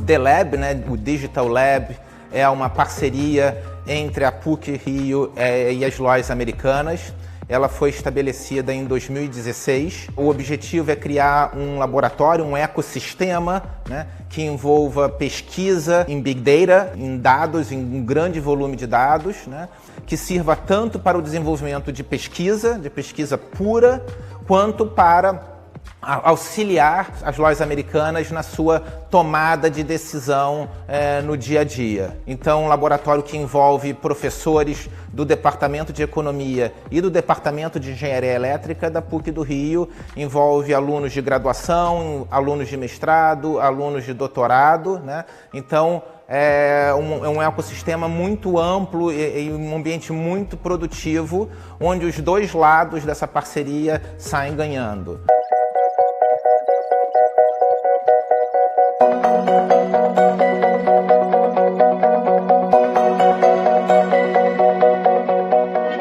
D-Lab, né, o Digital Lab, é uma parceria entre a PUC-Rio e as lojas americanas. Ela foi estabelecida em 2016. O objetivo é criar um laboratório, um ecossistema, né, que envolva pesquisa em Big Data, em dados, em um grande volume de dados, né, que sirva tanto para o desenvolvimento de pesquisa pura, quanto para auxiliar as lojas americanas na sua tomada de decisão no dia a dia. Então, um laboratório que envolve professores do Departamento de Economia e do Departamento de Engenharia Elétrica da PUC do Rio, envolve alunos de graduação, alunos de mestrado, alunos de doutorado, né? Então, é um ecossistema muito amplo e um ambiente muito produtivo, onde os dois lados dessa parceria saem ganhando.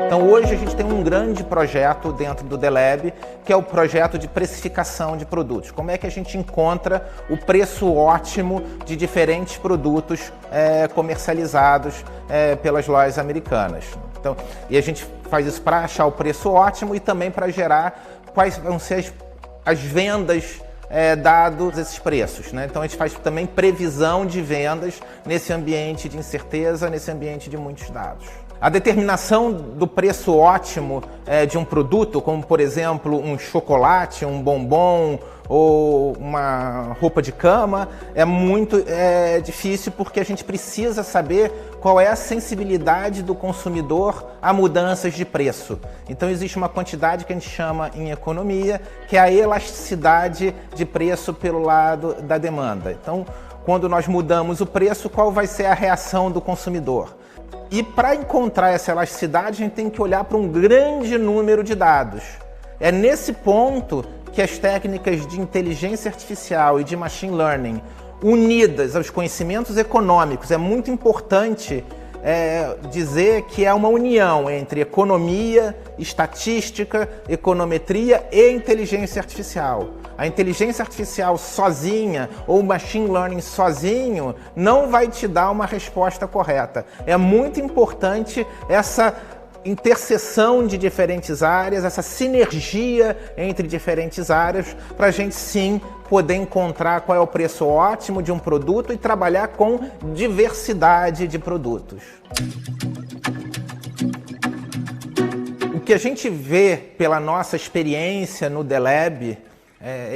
Então hoje a gente tem um grande projeto dentro do D-Lab, que é o projeto de precificação de produtos. Como é que a gente encontra o preço ótimo de diferentes produtos comercializados pelas lojas americanas. Então, e a gente faz isso para achar o preço ótimo e também para gerar quais vão ser as vendas dados esses preços, né? Então a gente faz também previsão de vendas nesse ambiente de incerteza, nesse ambiente de muitos dados. A determinação do preço ótimo de um produto, como por exemplo um chocolate, um bombom ou uma roupa de cama, é muito difícil, porque a gente precisa saber qual é a sensibilidade do consumidor a mudanças de preço. Então existe uma quantidade que a gente chama em economia, que é a elasticidade de preço pelo lado da demanda. Então, quando nós mudamos o preço, qual vai ser a reação do consumidor? E para encontrar essa elasticidade, a gente tem que olhar para um grande número de dados. É nesse ponto que as técnicas de inteligência artificial e de machine learning, unidas aos conhecimentos econômicos, é muito importante dizer que é uma união entre economia, estatística, econometria e inteligência artificial. A inteligência artificial sozinha ou o machine learning sozinho não vai te dar uma resposta correta. É muito importante essa interseção de diferentes áreas, essa sinergia entre diferentes áreas, para a gente sim poder encontrar qual é o preço ótimo de um produto e trabalhar com diversidade de produtos. O que a gente vê pela nossa experiência no D-Lab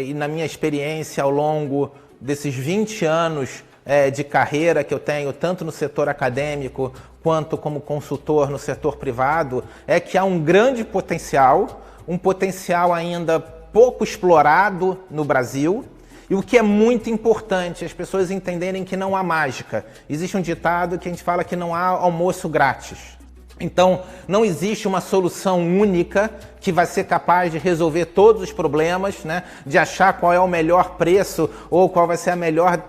e na minha experiência ao longo desses 20 anos de carreira que eu tenho, tanto no setor acadêmico quanto como consultor no setor privado, é que há um grande potencial, um potencial ainda pouco explorado no Brasil, e o que é muito importante, as pessoas entenderem que não há mágica. Existe um ditado que a gente fala que não há almoço grátis. Então, não existe uma solução única que vai ser capaz de resolver todos os problemas, né? De achar qual é o melhor preço ou qual vai ser a melhor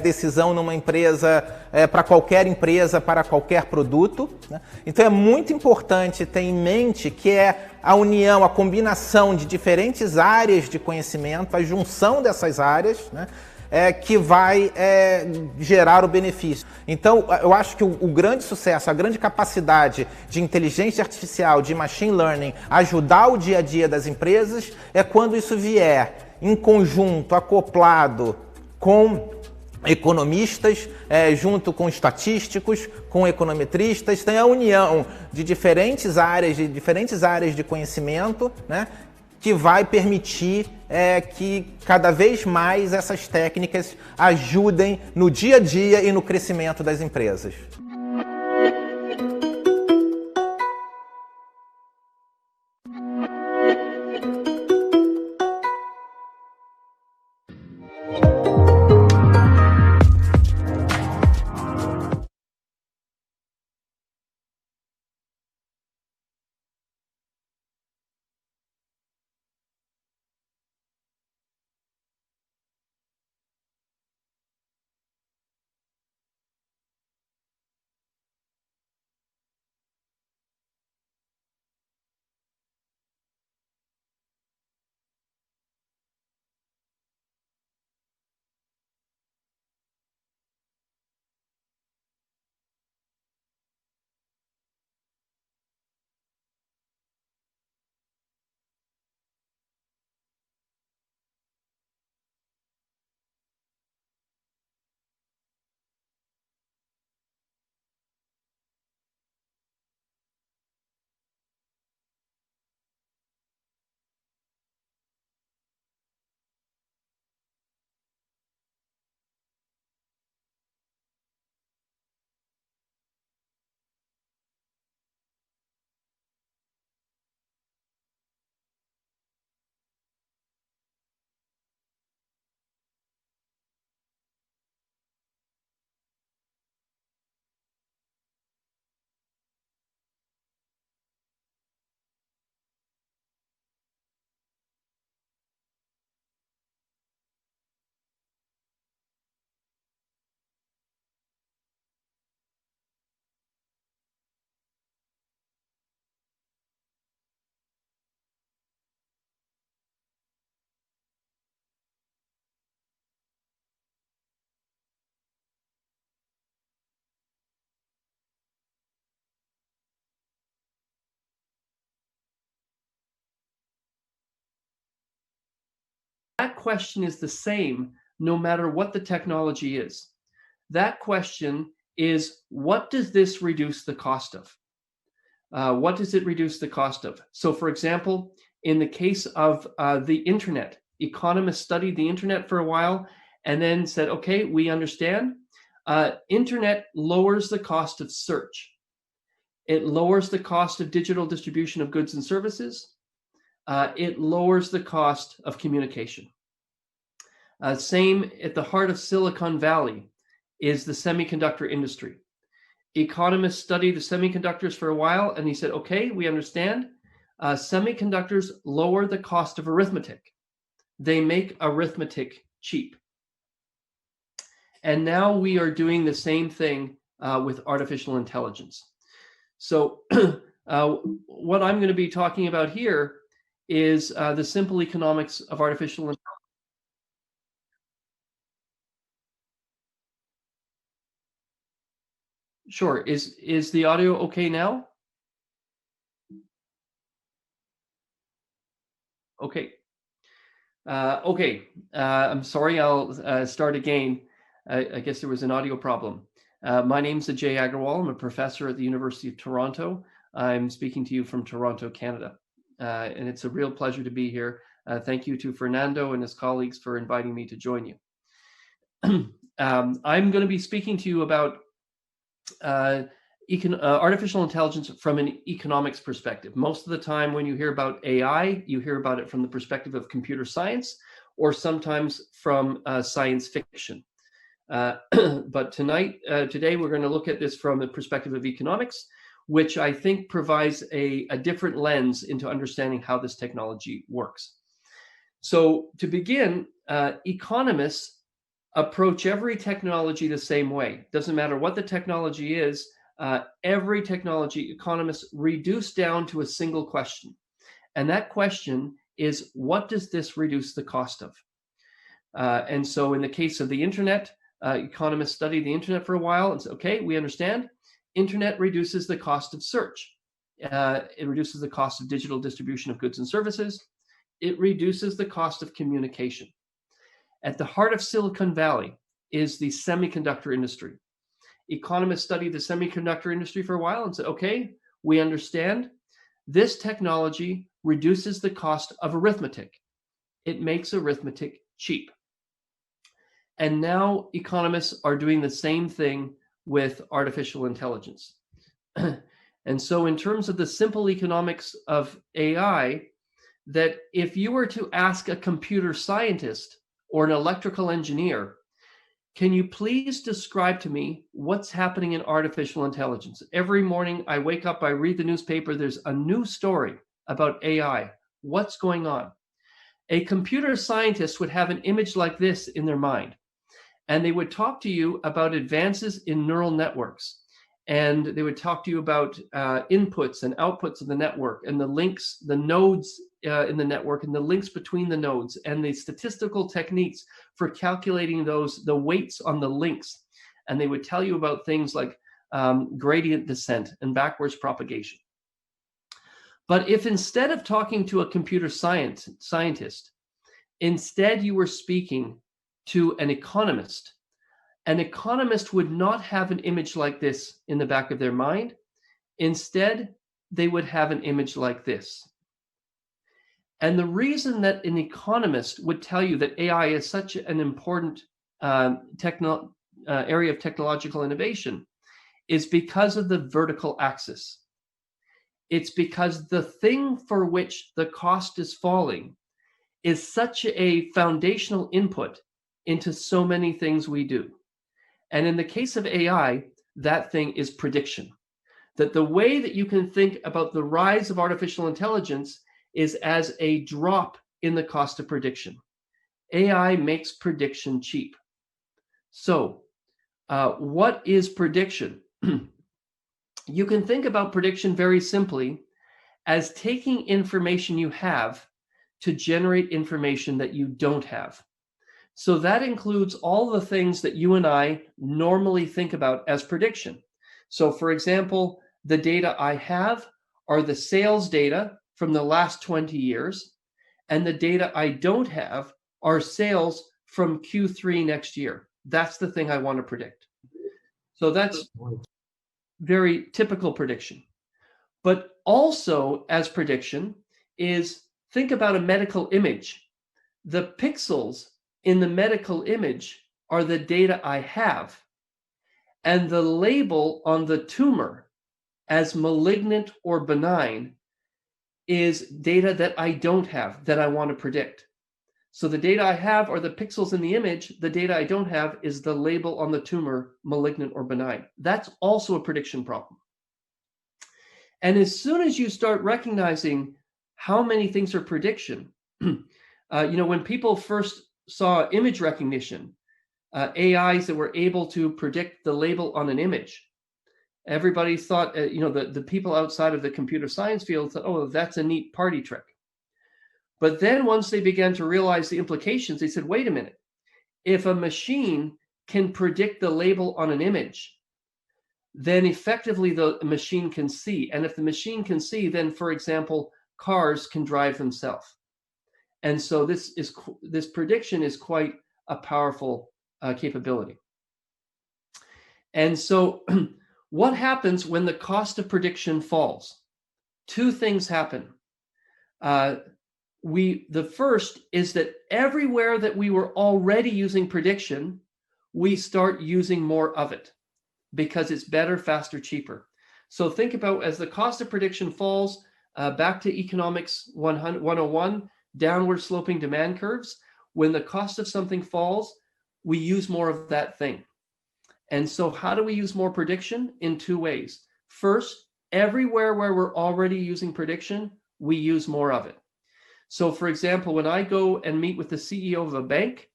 decisão numa empresa, para qualquer empresa, para qualquer produto, né? Então é muito importante ter em mente que é a união, a combinação de diferentes áreas de conhecimento, a junção dessas áreas, né? Que vai gerar o benefício. Então, eu acho que o grande sucesso, a grande capacidade de inteligência artificial, de machine learning, ajudar o dia a dia das empresas, é quando isso vier em conjunto, acoplado com economistas, junto com estatísticos, com econometristas, tem a união de diferentes áreas de conhecimento, né? Que vai permitir que cada vez mais essas técnicas ajudem no dia a dia e no crescimento das empresas. that question is the same no matter what the technology is. That question is, what does this reduce the cost of? What does it reduce the cost of? So, for example, in the case of the internet, economists studied the internet for a while and then said, okay, we understand. Internet lowers the cost of search. It lowers the cost of digital distribution of goods and services. It lowers the cost of communication. Same at the heart of Silicon Valley is the semiconductor industry. Economists studied the semiconductors for a while, and he said, okay, we understand. Semiconductors lower the cost of arithmetic. They make arithmetic cheap. And now we are doing the same thing with artificial intelligence. So what I'm going to be talking about here is the simple economics of artificial intelligence. Sure. Is the audio okay now? Okay. I'm sorry. I'll start again. I guess there was an audio problem. My name's Ajay Agrawal. I'm a professor at the University of Toronto. I'm speaking to you from Toronto, Canada. And it's a real pleasure to be here. Thank you to Fernando and his colleagues for inviting me to join you. I'm going to be speaking to you about artificial intelligence from an economics perspective. Most of the time when you hear about AI, you hear about it from the perspective of computer science or sometimes from science fiction. But today we're going to look at this from the perspective of economics, which I think provides a different lens into understanding how this technology works. So to begin, economists approach every technology the same way. Doesn't matter what the technology is, every technology economists reduce down to a single question. And that question is, what does this reduce the cost of? And so in the case of the internet, economists studied the internet for a while and said, okay, we understand. Internet reduces the cost of search. It reduces the cost of digital distribution of goods and services. It reduces the cost of communication. At the heart of Silicon Valley is the semiconductor industry. Economists studied the semiconductor industry for a while and said, okay, we understand. This technology reduces the cost of arithmetic. It makes arithmetic cheap. And now economists are doing the same thing with artificial intelligence. And so in terms of the simple economics of AI, that if you were to ask a computer scientist or an electrical engineer, can you please describe to me what's happening in artificial intelligence? Every morning I wake up, I read the newspaper, there's a new story about AI. What's going on? A computer scientist would have an image like this in their mind, and they would talk to you about advances in neural networks. And they would talk to you about inputs and outputs of the network and the links, the nodes in the network and the links between the nodes and the statistical techniques for calculating the weights on the links. And they would tell you about things like gradient descent and backwards propagation. But if instead of talking to a computer scientist, instead you were speaking to an economist would not have an image like this in the back of their mind. Instead, they would have an image like this. And the reason that an economist would tell you that AI is such an important area of technological innovation is because of the vertical axis. It's because the thing for which the cost is falling is such a foundational input into so many things we do. And in the case of AI, that thing is prediction. That the way that you can think about the rise of artificial intelligence is as a drop in the cost of prediction. AI makes prediction cheap. So, what is prediction? You can think about prediction very simply as taking information you have to generate information that you don't have. So that includes all the things that you and I normally think about as prediction. So for example, the data I have are the sales data from the last 20 years, and the data I don't have our sales from Q3 next year. That's the thing I want to predict. So that's very typical prediction. But also as prediction is, think about a medical image. The pixels in the medical image are the data I have, and the label on the tumor as malignant or benign is data that I don't have, that I want to predict. So the data I have are the pixels in the image. The data I don't have is the label on the tumor, malignant or benign. That's also a prediction problem. And as soon as you start recognizing how many things are prediction, when people first saw image recognition, AIs that were able to predict the label on an image, everybody thought, the people outside of the computer science field thought, oh, that's a neat party trick. But then once they began to realize the implications, they said, wait a minute, if a machine can predict the label on an image, then effectively the machine can see. And if the machine can see, then, for example, cars can drive themselves. And so this prediction is quite a powerful capability. And so what happens when the cost of prediction falls? Two things happen. The first is that everywhere that we were already using prediction, we start using more of it because it's better, faster, cheaper. So think about, as the cost of prediction falls, back to economics 101, downward sloping demand curves. When the cost of something falls, we use more of that thing. And so how do we use more prediction? In two ways. First, everywhere where we're already using prediction, we use more of it. So for example, when I go and meet with the CEO of a bank,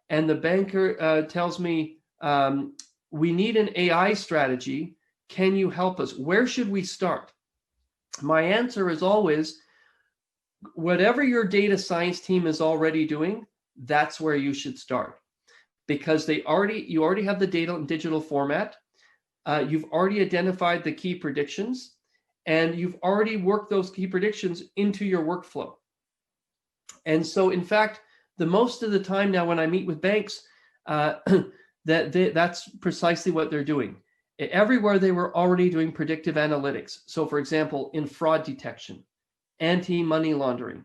and the banker tells me, we need an AI strategy, can you help us? Where should we start? My answer is always, whatever your data science team is already doing, that's where you should start. Because you already have the data in digital format, you've already identified the key predictions, and you've already worked those key predictions into your workflow. And so, in fact, the most of the time now when I meet with banks, that's precisely what they're doing. Everywhere they were already doing predictive analytics. So, for example, in fraud detection, anti-money laundering,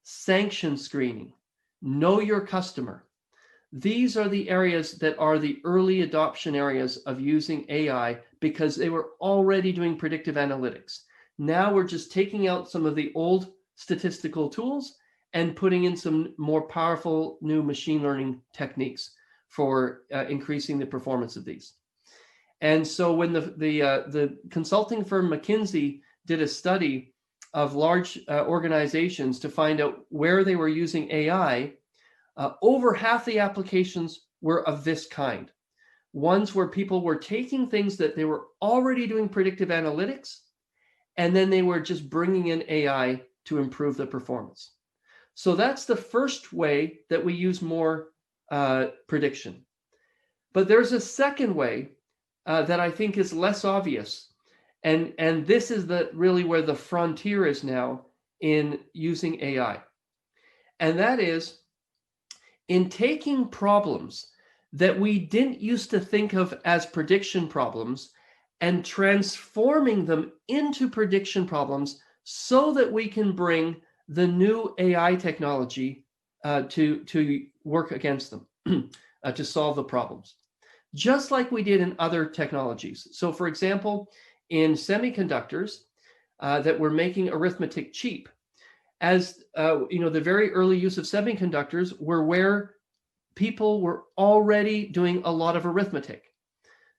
sanction screening, know your customer. These are the areas that are the early adoption areas of using AI because they were already doing predictive analytics. Now we're just taking out some of the old statistical tools and putting in some more powerful new machine learning techniques for increasing the performance of these. And so when the consulting firm McKinsey did a study of large organizations to find out where they were using AI, over half the applications were of this kind. Ones where people were taking things that they were already doing predictive analytics, and then they were just bringing in AI to improve the performance. So that's the first way that we use more prediction. But there's a second way that I think is less obvious. And this is really where the frontier is now in using AI. And that is in taking problems that we didn't used to think of as prediction problems and transforming them into prediction problems so that we can bring the new AI technology to work against them, to solve the problems, just like we did in other technologies. So for example, in semiconductors that were making arithmetic cheap, as the very early use of semiconductors were where people were already doing a lot of arithmetic.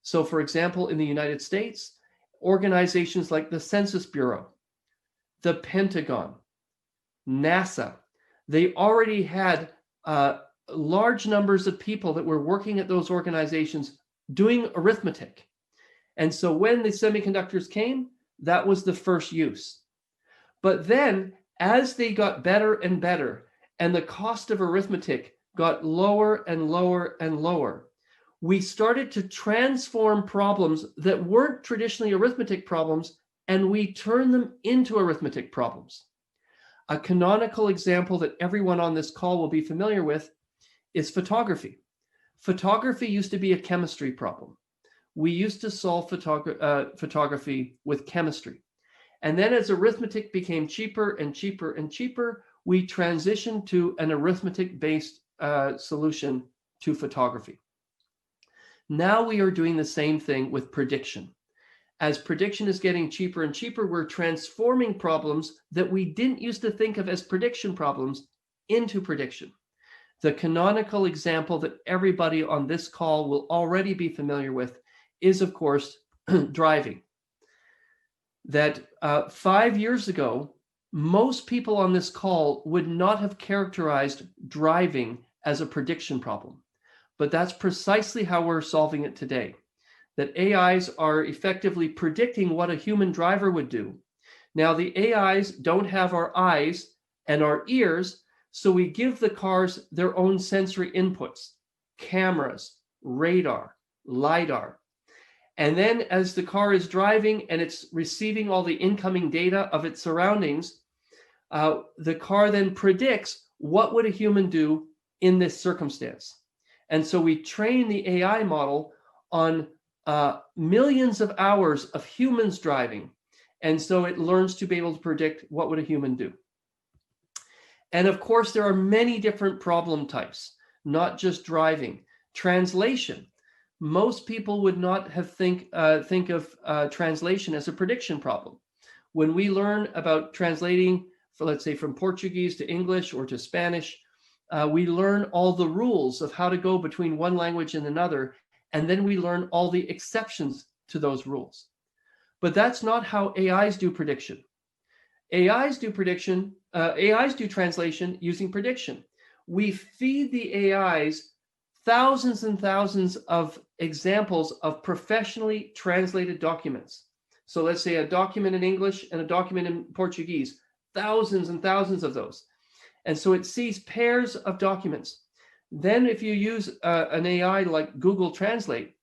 So for example, in the United States, organizations like the Census Bureau, the Pentagon, NASA, they already had large numbers of people that were working at those organizations doing arithmetic. And so when the semiconductors came, that was the first use. But then as they got better and better, and the cost of arithmetic got lower and lower and lower, we started to transform problems that weren't traditionally arithmetic problems, and we turned them into arithmetic problems. A canonical example that everyone on this call will be familiar with is photography. Photography used to be a chemistry problem. We used to solve photography with chemistry. And then as arithmetic became cheaper and cheaper and cheaper, we transitioned to an arithmetic-based solution to photography. Now we are doing the same thing with prediction. As prediction is getting cheaper and cheaper, we're transforming problems that we didn't used to think of as prediction problems into prediction. The canonical example that everybody on this call will already be familiar with is, of course, driving. That 5 years ago, most people on this call would not have characterized driving as a prediction problem. But that's precisely how we're solving it today. That AIs are effectively predicting what a human driver would do. Now, the AIs don't have our eyes and our ears, so we give the cars their own sensory inputs, cameras, radar, LiDAR. And then as the car is driving and it's receiving all the incoming data of its surroundings, the car then predicts what would a human do in this circumstance. And so we train the AI model on millions of hours of humans driving. And so it learns to be able to predict what would a human do. And of course, there are many different problem types, not just driving. Translation. Most people would not have think of translation as a prediction problem. When we learn about translating, for, let's say, from Portuguese to English or to Spanish, we learn all the rules of how to go between one language and another, and then we learn all the exceptions to those rules. But that's not how AIs do prediction. AIs do translation using prediction. We feed the AIs thousands and thousands of examples of professionally translated documents. So let's say a document in English and a document in Portuguese, thousands and thousands of those. And so it sees pairs of documents. Then if you use an AI like Google Translate,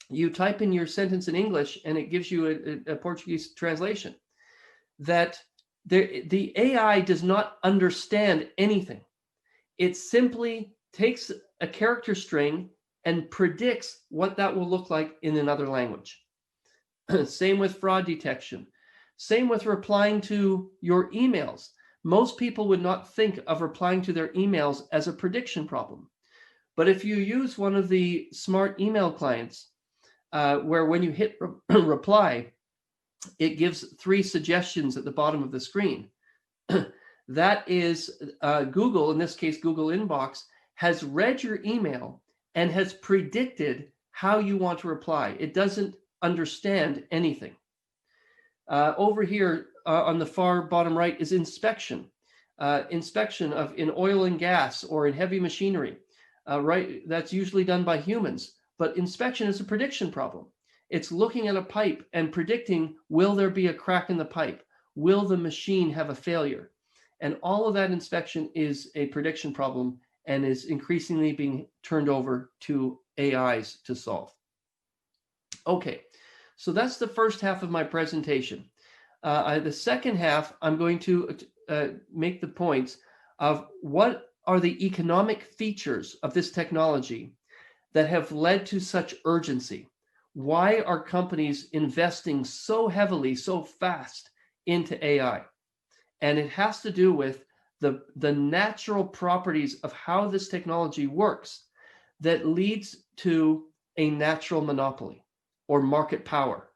you type in your sentence in English and it gives you a Portuguese translation. That the AI does not understand anything. It simply takes a character string and predicts what that will look like in another language. Same with fraud detection. Same with replying to your emails. Most people would not think of replying to their emails as a prediction problem. But if you use one of the smart email clients, where when you hit reply, it gives 3 suggestions at the bottom of the screen. That is Google, in this case, Google Inbox, has read your email and has predicted how you want to reply. It doesn't understand anything. Over here on the far bottom right is inspection. Inspection of in oil and gas or in heavy machinery. Right, that's usually done by humans. But inspection is a prediction problem. It's looking at a pipe and predicting, will there be a crack in the pipe? Will the machine have a failure? And all of that inspection is a prediction problem and is increasingly being turned over to AIs to solve. Okay, so that's the first half of my presentation. The second half, I'm going to make the points of what are the economic features of this technology that have led to such urgency. Why are companies investing so heavily, so fast into AI? And it has to do with the natural properties of how this technology works that leads to a natural monopoly or market power.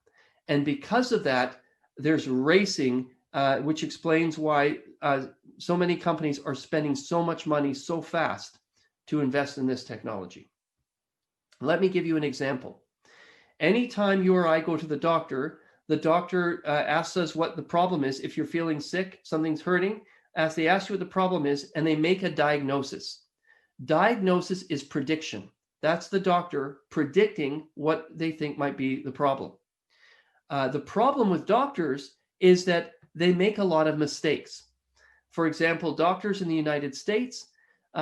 And because of that, there's racing, which explains why so many companies are spending so much money so fast to invest in this technology. Let me give you an example. Anytime you or I go to the doctor asks us what the problem is. If you're feeling sick, something's hurting, they ask you what the problem is, and they make a diagnosis. Diagnosis is prediction. That's the doctor predicting what they think might be the problem. The problem with doctors is that they make a lot of mistakes. For example, doctors in the United States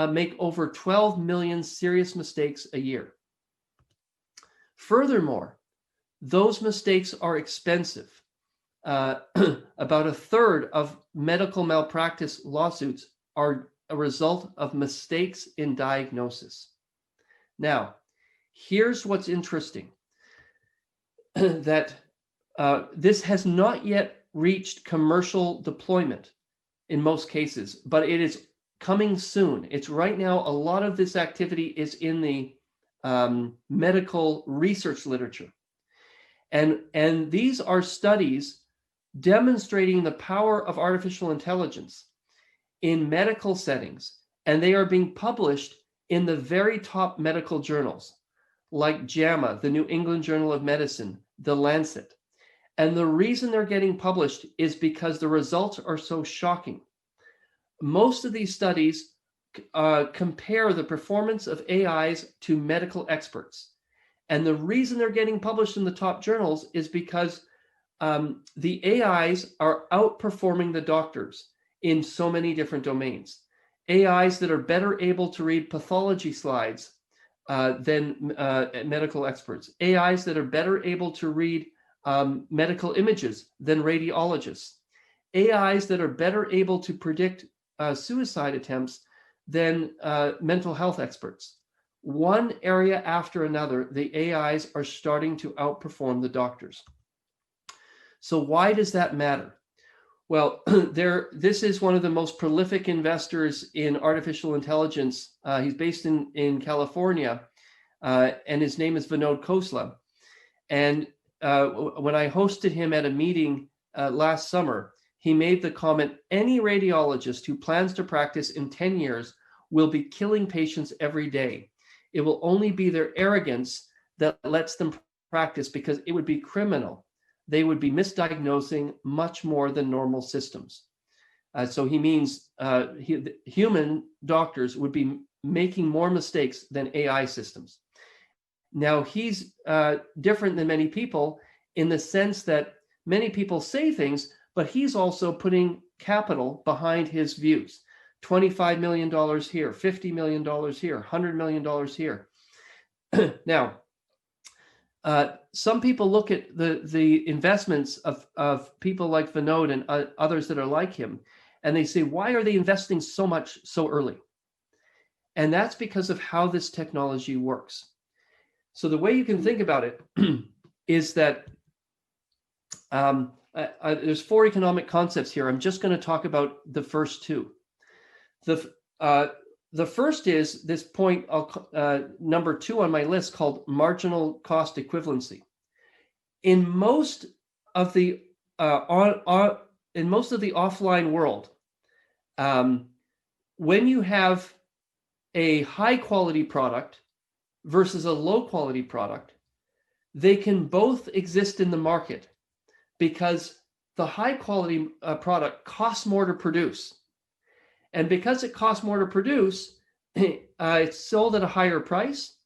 make over 12 million serious mistakes a year. Furthermore, those mistakes are expensive. about a third of medical malpractice lawsuits are a result of mistakes in diagnosis. Now, here's what's interesting, that this has not yet reached commercial deployment in most cases, but it is coming soon. It's right now, a lot of this activity is in the medical research literature. And these are studies demonstrating the power of artificial intelligence in medical settings, and they are being published in the very top medical journals like JAMA, the New England Journal of Medicine, The Lancet. And the reason they're getting published is because the results are so shocking. Most of these studies compare the performance of AIs to medical experts. And the reason they're getting published in the top journals is because the AIs are outperforming the doctors in so many different domains. AIs that are better able to read pathology slides than medical experts. AIs that are better able to read medical images than radiologists. AIs that are better able to predict suicide attempts than mental health experts. One area after another, the AIs are starting to outperform the doctors. So why does that matter? Well, this is one of the most prolific investors in artificial intelligence. He's based in California, and his name is Vinod Khosla. And when I hosted him at a meeting last summer, he made the comment, any radiologist who plans to practice in 10 years will be killing patients every day. It will only be their arrogance that lets them practice, because it would be criminal. They would be misdiagnosing much more than normal systems. So he means human doctors would be making more mistakes than AI systems. Now, he's different than many people in the sense that many people say things, but he's also putting capital behind his views. $25 million here, $50 million here, $100 million here. Now, some people look at the investments of people like Vinod and others that are like him, and they say, why are they investing so much so early? And that's because of how this technology works. So the way you can think about it is that there's four economic concepts here. I'm just going to talk about the first two. The first is this point, number 2 on my list, called marginal cost equivalency. In most of the offline world, when you have a high quality product versus a low quality product, they can both exist in the market because the high quality product costs more to produce. And because it costs more to produce, it's sold at a higher price.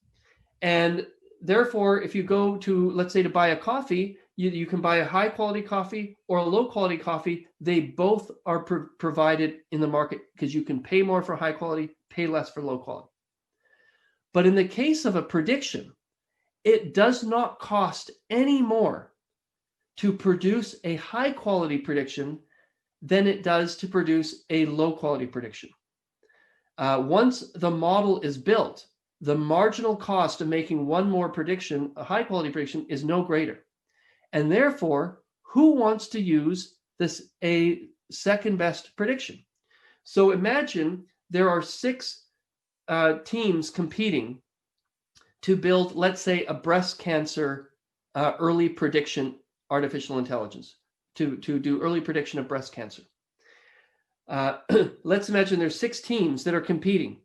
And therefore, if you go to, let's say, to buy a coffee, you can buy a high quality coffee or a low quality coffee. They both are provided in the market because you can pay more for high quality, pay less for low quality. But in the case of a prediction, it does not cost any more to produce a high quality prediction than it does to produce a low quality prediction. Once the model is built, the marginal cost of making one more prediction, a high quality prediction, is no greater. And therefore, who wants to use a second best prediction? So imagine there are 6 teams competing to build, let's say, a breast cancer early prediction artificial intelligence to do early prediction of breast cancer. Let's imagine there's 6 teams that are competing.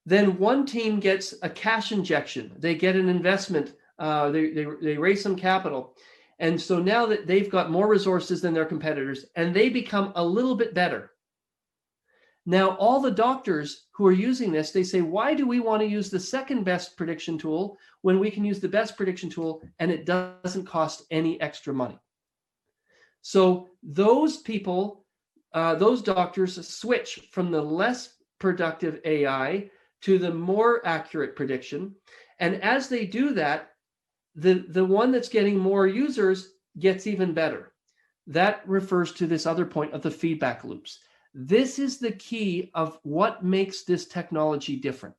Then one team gets a cash injection. They get an investment. They raise some capital. And so now that they've got more resources than their competitors, and they become a little bit better. Now, all the doctors who are using this, they say, why do we want to use the second best prediction tool when we can use the best prediction tool and it doesn't cost any extra money? So those people, those doctors switch from the less productive AI to the more accurate prediction. And as they do that, the one that's getting more users gets even better. that refers to this other point of the feedback loops. This is the key of what makes this technology different.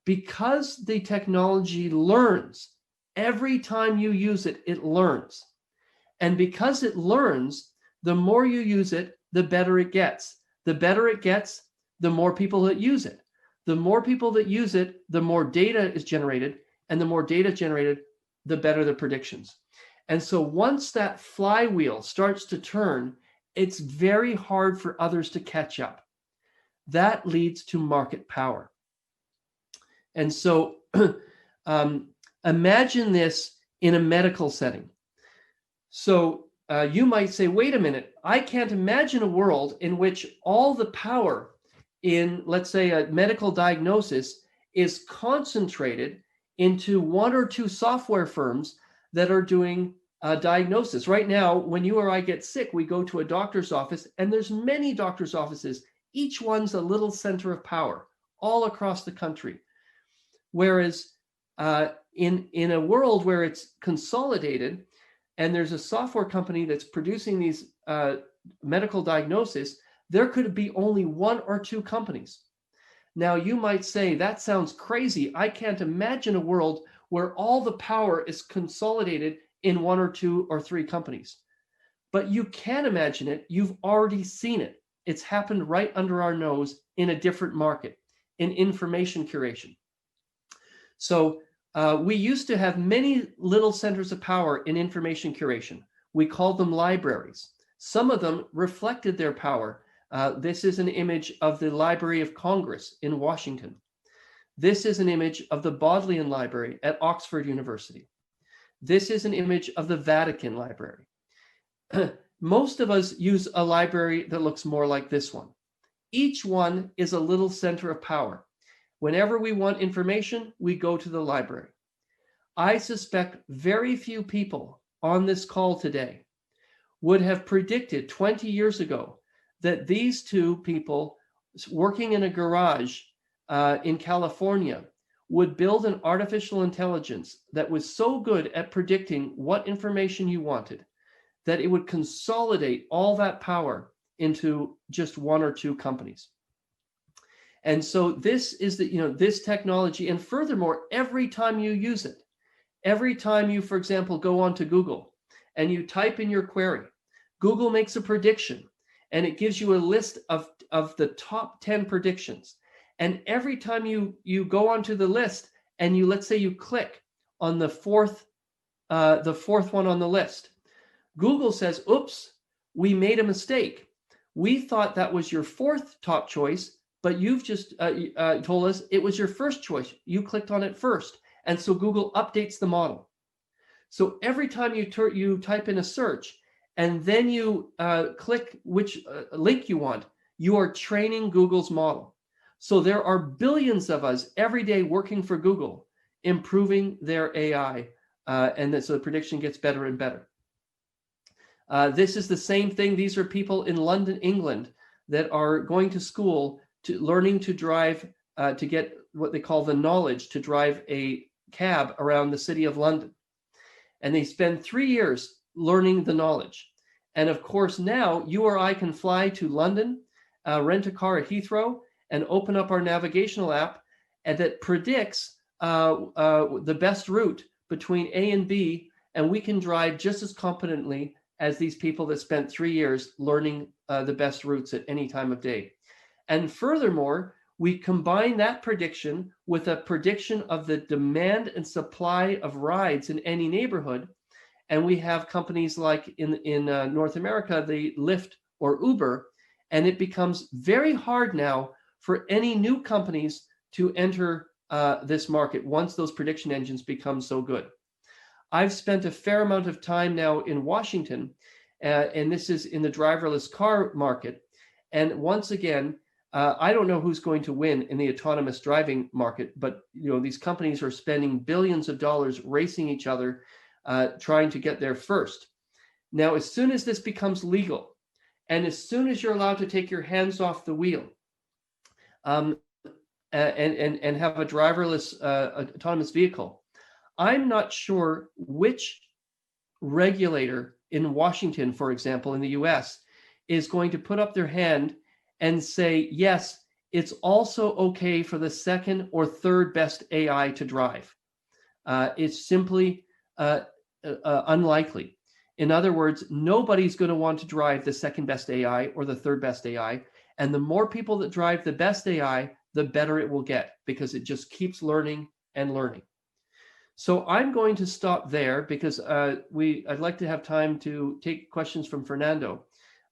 Because the technology learns, every time you use it, it learns. And because it learns, the more you use it, the better it gets. The better it gets, the more people that use it. The more people that use it, the more data is generated, and the more data generated, the better the predictions. And so once that flywheel starts to turn, it's very hard for others to catch up. That leads to market power. And so imagine this in a medical setting. So you might say, wait a minute, I can't imagine a world in which all the power in, let's say, a medical diagnosis is concentrated into one or two software firms that are doing diagnosis. Right now, when you or I get sick, we go to a doctor's office, and there's many doctor's offices. Each one's a little center of power all across the country. Whereas in a world where it's consolidated, and there's a software company that's producing these medical diagnoses, there could be only one or two companies. Now, you might say, that sounds crazy. I can't imagine a world where all the power is consolidated in one or two or three companies. But you can imagine it. You've already seen it. It's happened right under our nose in a different market, in information curation. So we used to have many little centers of power in information curation. We called them libraries. Some of them reflected their power. This is an image of the Library of Congress in Washington. This is an image of the Bodleian Library at Oxford University. This is an image of the Vatican Library. Most of us use a library that looks more like this one. Each one is a little center of power. Whenever we want information, we go to the library. I suspect very few people on this call today would have predicted 20 years ago that these two people working in a garage in California would build an artificial intelligence that was so good at predicting what information you wanted that it would consolidate all that power into just one or two companies. And so this is this technology. And furthermore, every time you use it, every time you, for example, go onto Google and you type in your query, Google makes a prediction and it gives you a list of the top 10 predictions. And every time you go onto the list and let's say you click on the fourth one on the list, Google says, oops, we made a mistake. We thought that was your fourth top choice, but you've just told us it was your first choice. You clicked on it first. And so Google updates the model. So every time you type in a search and then you click which link you want, you are training Google's model. So there are billions of us every day working for Google, improving their AI, and so the prediction gets better and better. This is the same thing. These are people in London, England, that are going to school learning to drive, to get what they call the knowledge to drive a cab around the city of London. And they spend 3 years learning the knowledge. And of course, now you or I can fly to London, rent a car at Heathrow, and open up our navigational app, and that predicts the best route between A and B, and we can drive just as competently as these people that spent 3 years learning the best routes at any time of day. And furthermore, we combine that prediction with a prediction of the demand and supply of rides in any neighborhood. And we have companies like in North America, the Lyft or Uber, and it becomes very hard now for any new companies to enter this market once those prediction engines become so good. I've spent a fair amount of time now in Washington, and this is in the driverless car market. And once again, I don't know who's going to win in the autonomous driving market, but these companies are spending billions of dollars racing each other, trying to get there first. Now, as soon as this becomes legal, and as soon as you're allowed to take your hands off the wheel, and have a driverless autonomous vehicle, I'm not sure which regulator in Washington, for example, in the US, is going to put up their hand and say, yes, it's also okay for the second or third best AI to drive. It's simply unlikely. In other words, nobody's going to want to drive the second best AI or the third best AI. And the more people that drive the best AI, the better it will get, because it just keeps learning and learning. So I'm going to stop there because I'd like to have time to take questions from Fernando.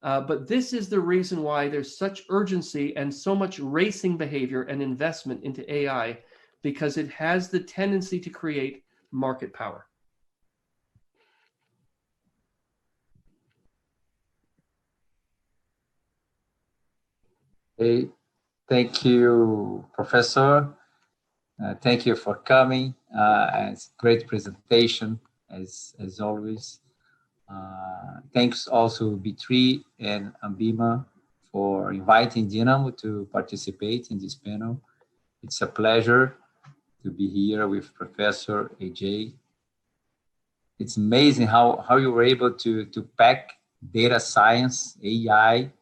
But this is the reason why there's such urgency and so much racing behavior and investment into AI, because it has the tendency to create market power. Hey, thank you, Professor. Thank you for coming. It's a great presentation, as always. Thanks also B3 and Ambima for inviting Dinamo to participate in this panel. It's a pleasure to be here with Professor AJ. It's amazing how you were able to pack data science, AI,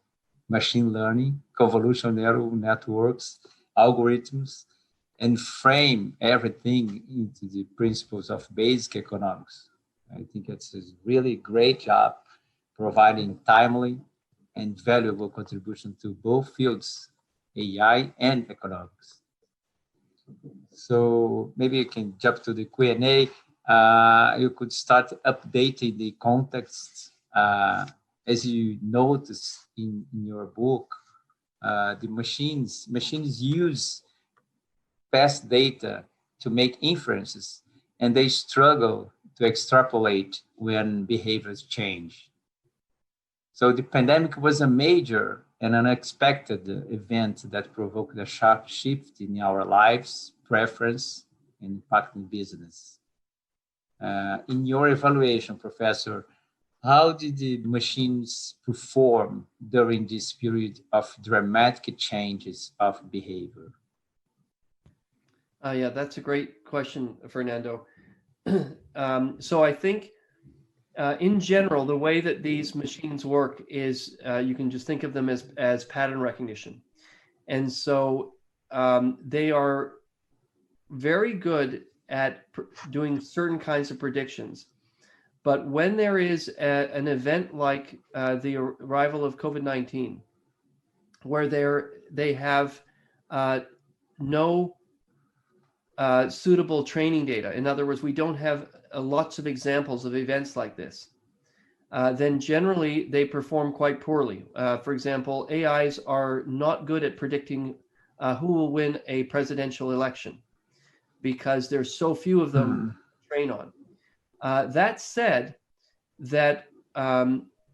machine learning, convolutional neural networks, algorithms, and frame everything into the principles of basic economics. I think it's a really great job providing timely and valuable contribution to both fields, AI and economics. So maybe you can jump to the Q&A. You could start updating the context. As you notice in your book, the machines use past data to make inferences, and they struggle to extrapolate when behaviors change. So the pandemic was a major and unexpected event that provoked a sharp shift in our lives, preference, and impacting business. In your evaluation, Professor, how did the machines perform during this period of dramatic changes of behavior? Yeah, that's a great question, Fernando. So I think in general, the way that these machines work is you can just think of them as pattern recognition. And so they are very good at doing certain kinds of predictions. But when there is an event like the arrival of COVID-19, where they have no suitable training data, in other words, we don't have lots of examples of events like this, then generally they perform quite poorly. For example, AIs are not good at predicting who will win a presidential election because there's so few of them to train on. That said, that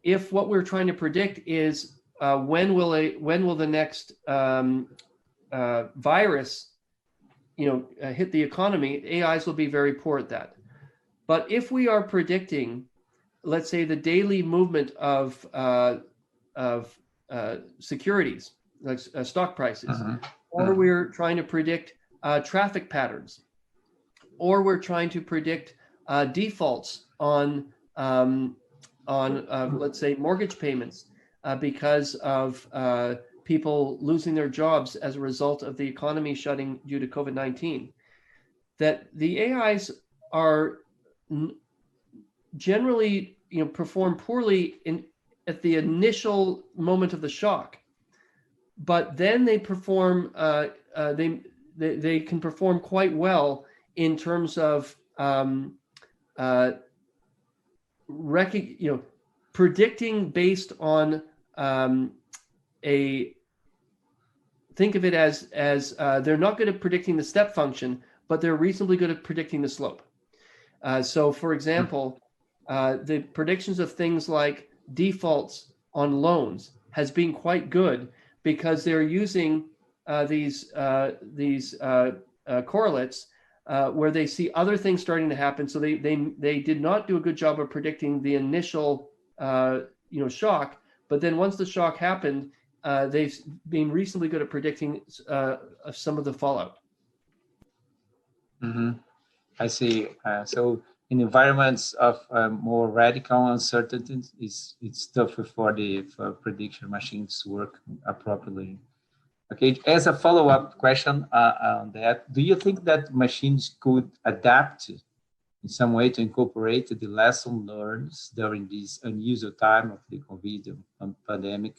if what we're trying to predict is when will the next virus hit the economy, AIs will be very poor at that. But if we are predicting, let's say, the daily movement of securities, like stock prices, or we're trying to predict traffic patterns, or we're trying to predict defaults on let's say mortgage payments because of people losing their jobs as a result of the economy shutting due to COVID-19, that the AIs are generally perform poorly at the initial moment of the shock, but then they perform they can perform quite well in terms of predicting based on think of it as they're not good at predicting the step function, but they're reasonably good at predicting the slope. So for example, the predictions of things like defaults on loans has been quite good because they're using these correlates where they see other things starting to happen. So they did not do a good job of predicting the initial shock, but then once the shock happened, they've been reasonably good at predicting some of the fallout. I see. So in environments of more radical uncertainty, it's tougher for prediction machines to work appropriately. Okay, as a follow-up question on that, do you think that machines could adapt in some way to incorporate the lesson learned during this unusual time of the COVID pandemic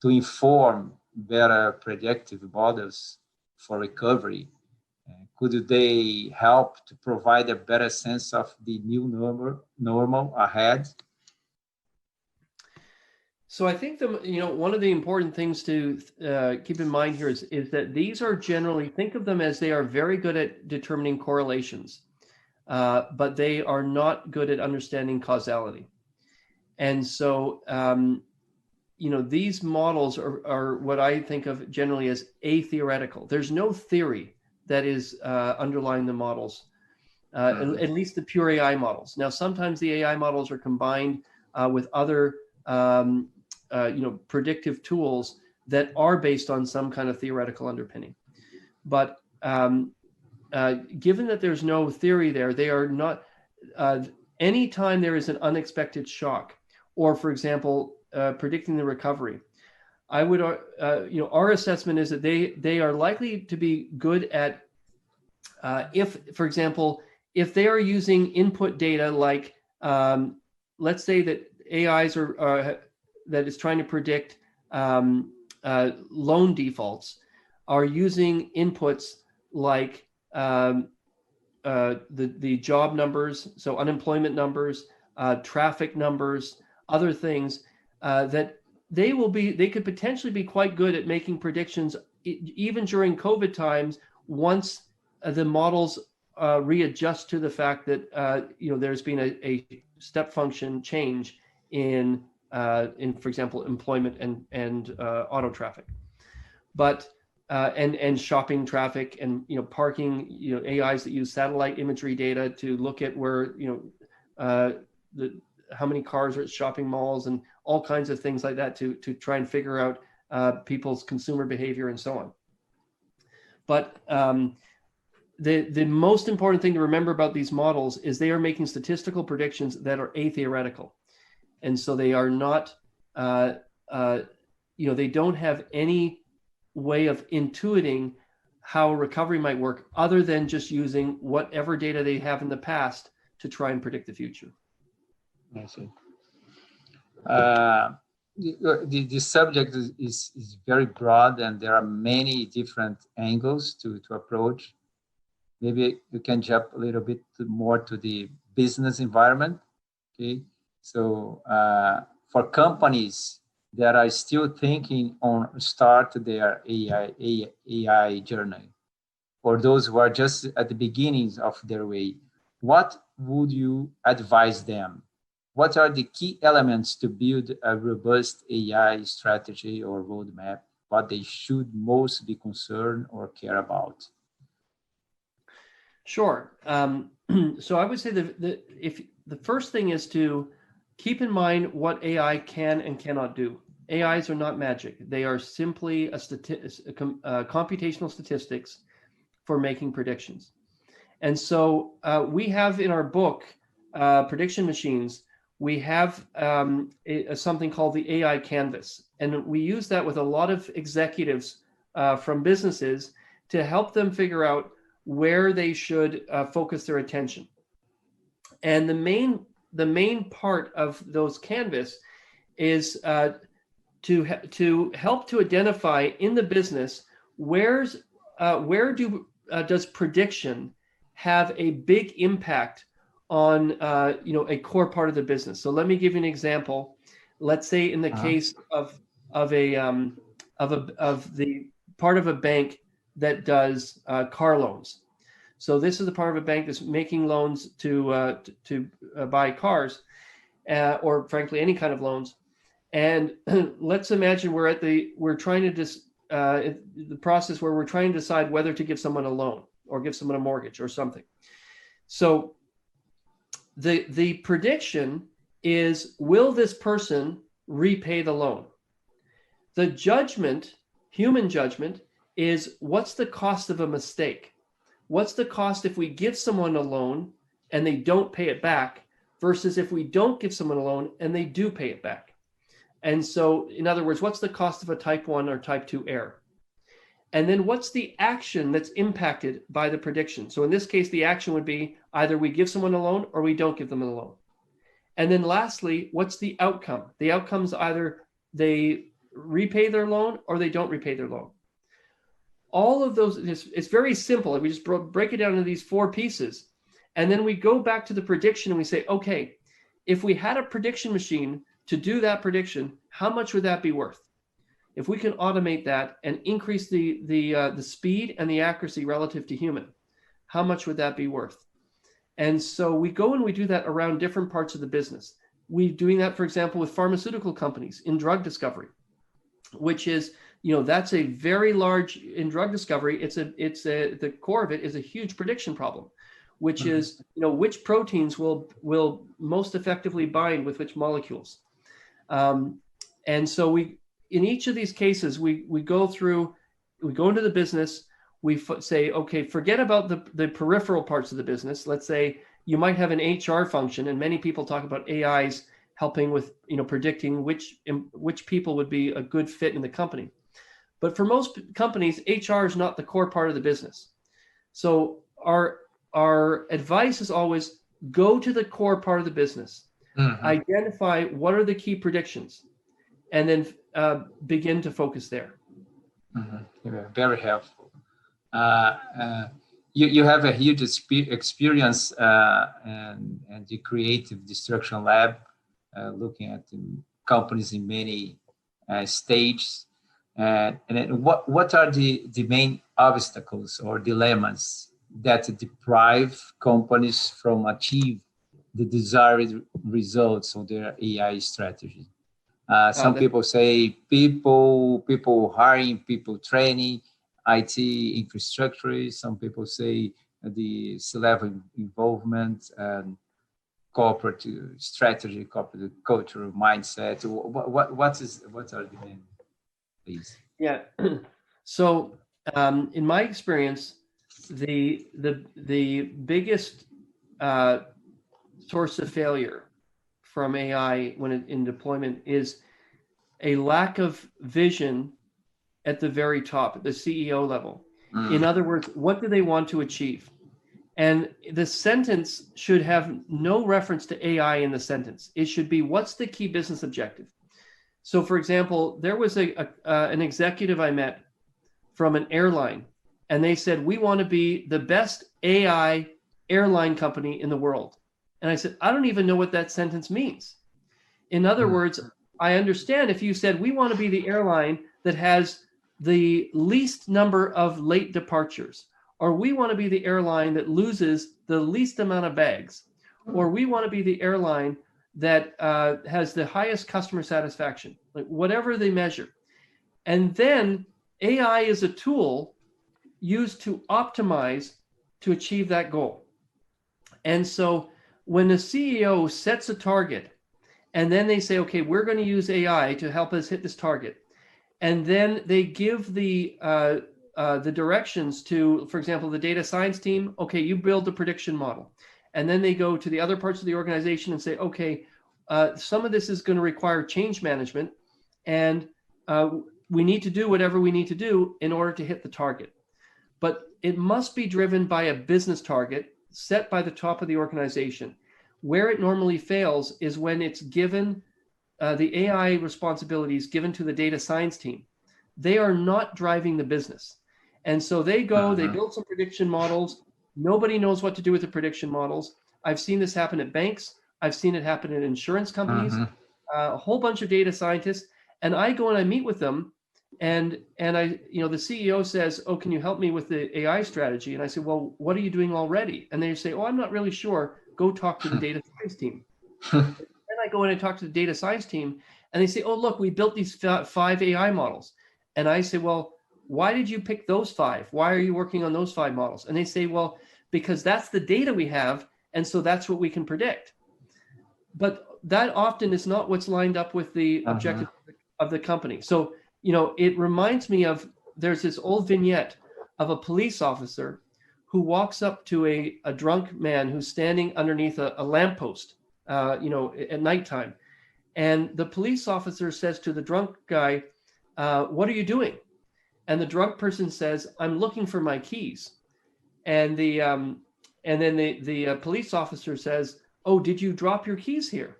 to inform better predictive models for recovery? Could they help to provide a better sense of the new normal ahead? So I think one of the important things to keep in mind here is that these are generally, think of them as they are very good at determining correlations, but they are not good at understanding causality. And so, these models are what I think of generally as atheoretical. There's no theory that is underlying the models, at least the pure AI models. Now, sometimes the AI models are combined with other predictive tools that are based on some kind of theoretical underpinning. But given that there's no theory there, they are not, anytime there is an unexpected shock, or for example, predicting the recovery, I would, our assessment is that they are likely to be good at, if, for example, if they are using input data like, let's say that AIs that is trying to predict loan defaults are using inputs like the job numbers, so unemployment numbers, traffic numbers, other things that they could potentially be quite good at making predictions even during COVID times once the models readjust to the fact that there's been a step function change in for example employment and auto traffic, but and shopping traffic and parking, AIs that use satellite imagery data to look at where how many cars are at shopping malls and all kinds of things like that to try and figure out people's consumer behavior and so on. But the most important thing to remember about these models is they are making statistical predictions that are atheoretical. And so they are not, they don't have any way of intuiting how recovery might work other than just using whatever data they have in the past to try and predict the future. I see. The subject is very broad and there are many different angles to approach. Maybe you can jump a little bit more to the business environment. Okay, so for companies that are still thinking on start their AI journey, or those who are just at the beginnings of their way, what would you advise them? What are the key elements to build a robust AI strategy or roadmap? What they should most be concerned or care about? Sure. So I would say if the first thing is to keep in mind what AI can and cannot do. AIs are not magic. They are simply computational statistics for making predictions. And so we have in our book, Prediction Machines, we have something called the AI Canvas. And we use that with a lot of executives from businesses to help them figure out where they should focus their attention. And the main part of those canvas is to help to identify in the business where does prediction have a big impact on a core part of the business. So let me give you an example. Let's say in the case of the part of a bank that does car loans. So this is the part of a bank that's making loans to buy cars, or frankly any kind of loans. And let's imagine we're trying to the process where we're trying to decide whether to give someone a loan or give someone a mortgage or something. So the prediction is, will this person repay the loan? The judgment, human judgment, is what's the cost of a mistake? What's the cost if we give someone a loan and they don't pay it back, versus if we don't give someone a loan and they do pay it back. And so, in other words, what's the cost of a type 1 or type 2 error? And then what's the action that's impacted by the prediction? So in this case, the action would be either we give someone a loan or we don't give them a loan. And then lastly, what's the outcome? The outcome's either they repay their loan or they don't repay their loan. All of those, it's very simple. We just break it down into these 4 pieces. And then we go back to the prediction and we say, okay, if we had a prediction machine to do that prediction, how much would that be worth? If we can automate that and increase the speed and the accuracy relative to human, how much would that be worth? And so we go and we do that around different parts of the business. We're doing that, for example, with pharmaceutical companies in drug discovery, which is, that's a very large, in drug discovery, the core of it is a huge prediction problem, which is, which proteins will most effectively bind with which molecules. And so in each of these cases, we go into the business, we say, okay, forget about the peripheral parts of the business. Let's say you might have an HR function, and many people talk about AIs helping with, predicting which people would be a good fit in the company. But for most companies, HR is not the core part of the business. So our advice is always go to the core part of the business, identify what are the key predictions, and then begin to focus there. Yeah, very helpful. You have a huge experience and the creative destruction lab, looking at the companies in many stages. And what are the main obstacles or dilemmas that deprive companies from achieve the desired results of their AI strategy? Some people say people hiring, people training, IT infrastructure. Some people say the C-level involvement and corporate strategy, corporate cultural mindset. What are the main, please? Yeah. So in my experience, the biggest source of failure from AI in deployment is a lack of vision at the very top, at the CEO level. In other words, what do they want to achieve? And the sentence should have no reference to AI in the sentence. It should be, what's the key business objective? So for example, there was an executive I met from an airline, and they said, we want to be the best AI airline company in the world. And I said, I don't even know what that sentence means. In other words, I understand if you said, we want to be the airline that has the least number of late departures, or we want to be the airline that loses the least amount of bags, or we want to be the airline that has the highest customer satisfaction, like whatever they measure. And then AI is a tool used to optimize to achieve that goal. And so when the CEO sets a target, and then they say, okay, we're going to use AI to help us hit this target, and then they give the directions to, for example, the data science team, okay, you build the prediction model. And then they go to the other parts of the organization and say, okay, some of this is going to require change management, and we need to do whatever we need to do in order to hit the target. But it must be driven by a business target set by the top of the organization. Where it normally fails is when it's given the AI responsibilities given to the data science team. They are not driving the business. And so they go, they build some prediction models. Nobody knows what to do with the prediction models. I've seen this happen at banks. I've seen it happen in insurance companies, a whole bunch of data scientists. And I go and I meet with them, and I, the CEO says, oh, can you help me with the AI strategy? And I say, well, what are you doing already? And they say, oh, I'm not really sure. Go talk to the data science team. Then I go in and talk to the data science team, and they say, oh, look, we built these 5 AI models. And I say, well, why did you pick those 5? Why are you working on those 5 models? And they say, well, because that's the data we have, and so that's what we can predict. But that often is not what's lined up with the objective of the company. So, it reminds me of, there's this old vignette of a police officer who walks up to a drunk man who's standing underneath a lamppost, at nighttime. And the police officer says to the drunk guy, what are you doing? And the drunk person says, I'm looking for my keys. And then the police officer says, oh, did you drop your keys here?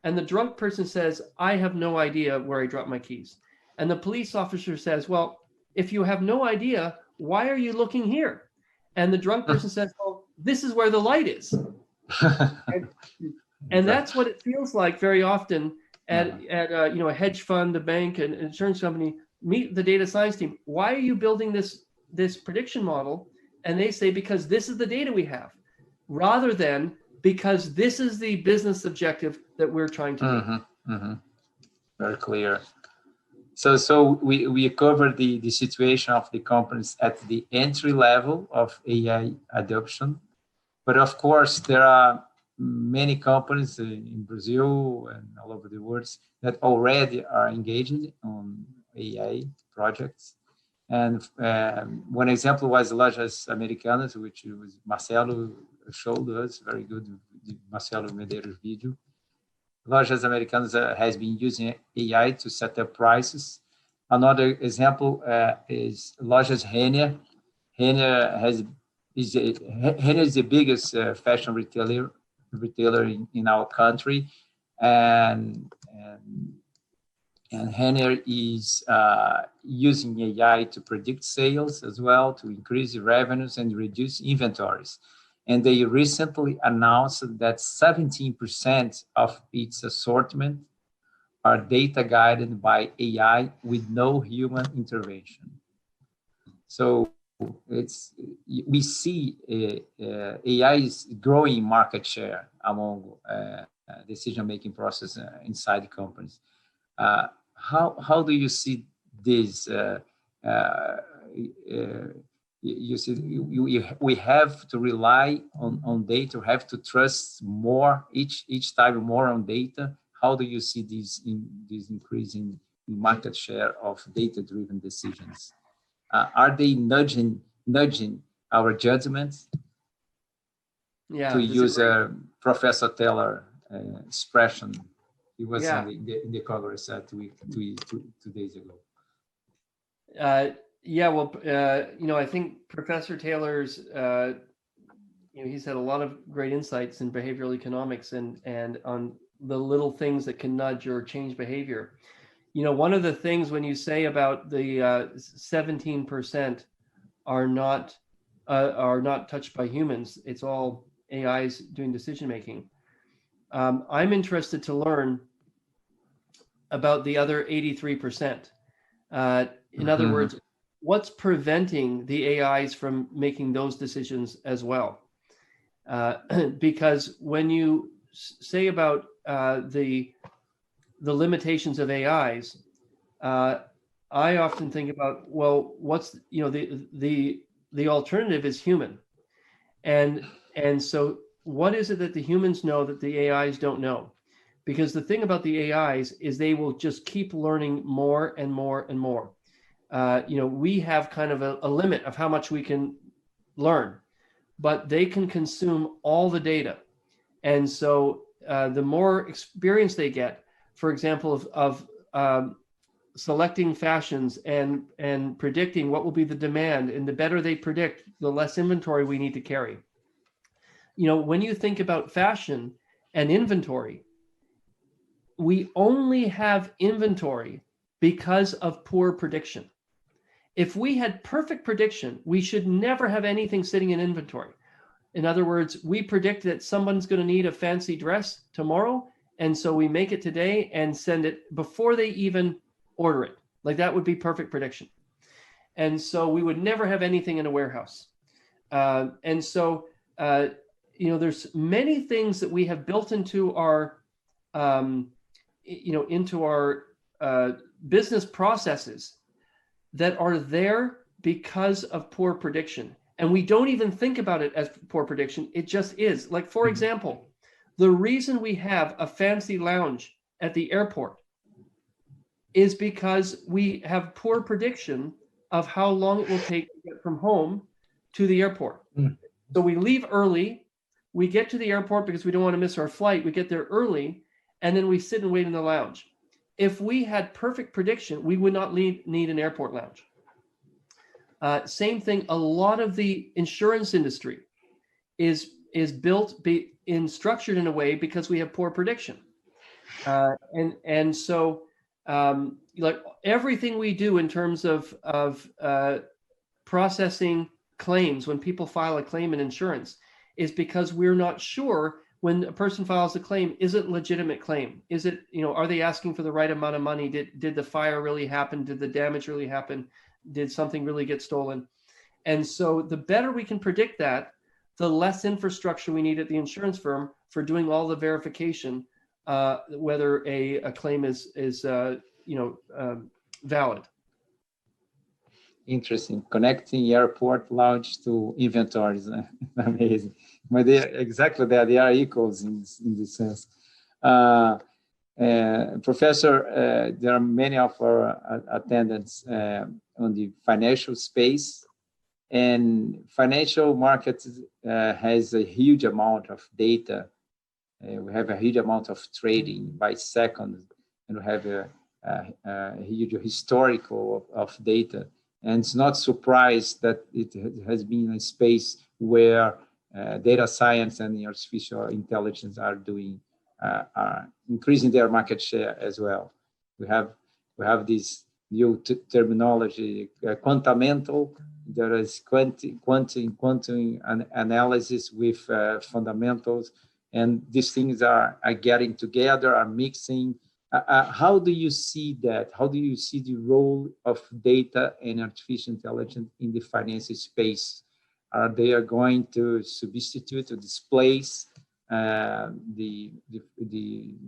And the drunk person says, I have no idea where I dropped my keys. And the police officer says, well, if you have no idea, why are you looking here? And the drunk person says, well, this is where the light is. And that's what it feels like very often at a hedge fund, a bank, an insurance company. Meet the data science team. Why are you building this prediction model? And they say, because this is the data we have, rather than because this is the business objective that we're trying to do. Very clear. So we covered the situation of the companies at the entry level of AI adoption. But of course, there are many companies in Brazil and all over the world that already are engaged on AI projects. And one example was Lojas Americanas, which was Marcelo showed us, very good, Marcelo Medeiros video. Lojas Americanas has been using AI to set up prices. Another example is Lojas Renner. Renner is the biggest fashion retailer in our country, and Renner is using AI to predict sales as well, to increase revenues and reduce inventories. And they recently announced that 17% of its assortment are data guided by AI with no human intervention. So we see AI is growing market share among decision-making process inside companies. How do you see this? You see, we have to rely on data, we have to trust more each time more on data. How do you see this increase in market share of data-driven decisions? Are they nudging our judgments? Yeah. To use Professor Taylor expression, he was in the Congress 2 days ago. I think Professor Taylor's, he's had a lot of great insights in behavioral economics and on the little things that can nudge or change behavior. One of the things when you say about the 17% are not touched by humans, it's all AIs doing decision making. I'm interested to learn about the other 83%. In other words, what's preventing the AIs from making those decisions as well? Because when you say about the limitations of AIs, I often think about, well, what's the alternative is human, and so what is it that the humans know that the AIs don't know? Because the thing about the AIs is they will just keep learning more and more and more. We have kind of a limit of how much we can learn, but they can consume all the data. And so the more experience they get, for example, of selecting fashions and predicting what will be the demand, and the better they predict, the less inventory we need to carry. When you think about fashion and inventory, we only have inventory because of poor prediction. If we had perfect prediction, we should never have anything sitting in inventory. In other words, we predict that someone's going to need a fancy dress tomorrow, and so we make it today and send it before they even order it. Like, that would be perfect prediction. And so we would never have anything in a warehouse. There's many things that we have built into our business processes that are there because of poor prediction. And we don't even think about it as poor prediction. It just is. Like, for example, the reason we have a fancy lounge at the airport is because we have poor prediction of how long it will take to get from home to the airport. So we leave early, we get to the airport because we don't want to miss our flight. We get there early, and then we sit and wait in the lounge. If we had perfect prediction, we would not need an airport lounge. Same thing, a lot of the insurance industry is built structured in a way because we have poor prediction. And so like everything we do in terms of processing claims, when people file a claim in insurance, is because we're not sure when a person files a claim, is it a legitimate claim? Is it, are they asking for the right amount of money? Did the fire really happen? Did the damage really happen? Did something really get stolen? And so the better we can predict that, the less infrastructure we need at the insurance firm for doing all the verification, whether a claim is valid. Interesting. Connecting airport lounge to inventories. Amazing. But they are equals in this sense. Professor, there are many of our attendants on the financial space, and financial markets has a huge amount of data. We have a huge amount of trading by second, and we have a huge historical of data. And it's not surprised that it has been a space where data science and artificial intelligence are increasing their market share as well. We have this new terminology, quantamental. There is quantum analysis with fundamentals, and these things are getting together, are mixing. How do you see that? How do you see the role of data and artificial intelligence in the financial space? Are they going to substitute or displace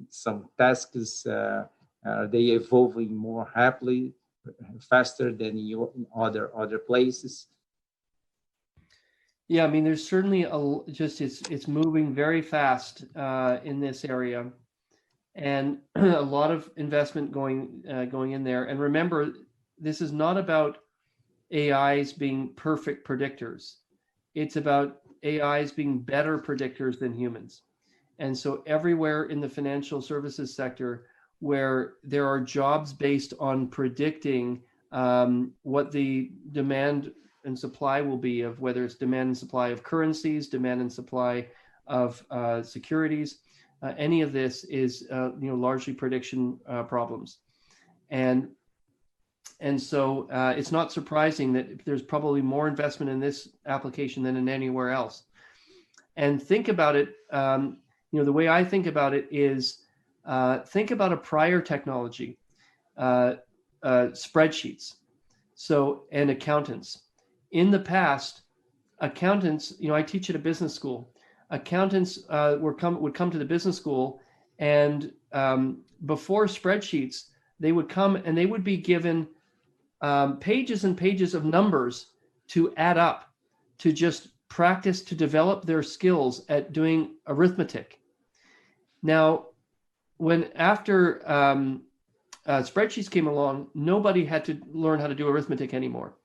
some tasks? Are they evolving more happily, faster than in other places? Yeah, I mean, there's certainly it's moving very fast in this area, and a lot of investment going in there. And remember, this is not about AIs being perfect predictors. It's about AIs being better predictors than humans. And so everywhere in the financial services sector where there are jobs based on predicting what the demand and supply will be of, whether it's demand and supply of currencies, demand and supply of securities, any of this is largely prediction problems. And so it's not surprising that there's probably more investment in this application than in anywhere else. And think about it, the way I think about it is, think about a prior technology, spreadsheets, and accountants. In the past, accountants, I teach at a business school. Accountants would come to the business school, and before spreadsheets, they would come and they would be given pages and pages of numbers to add up, to just practice, to develop their skills at doing arithmetic. Now, after spreadsheets came along, nobody had to learn how to do arithmetic anymore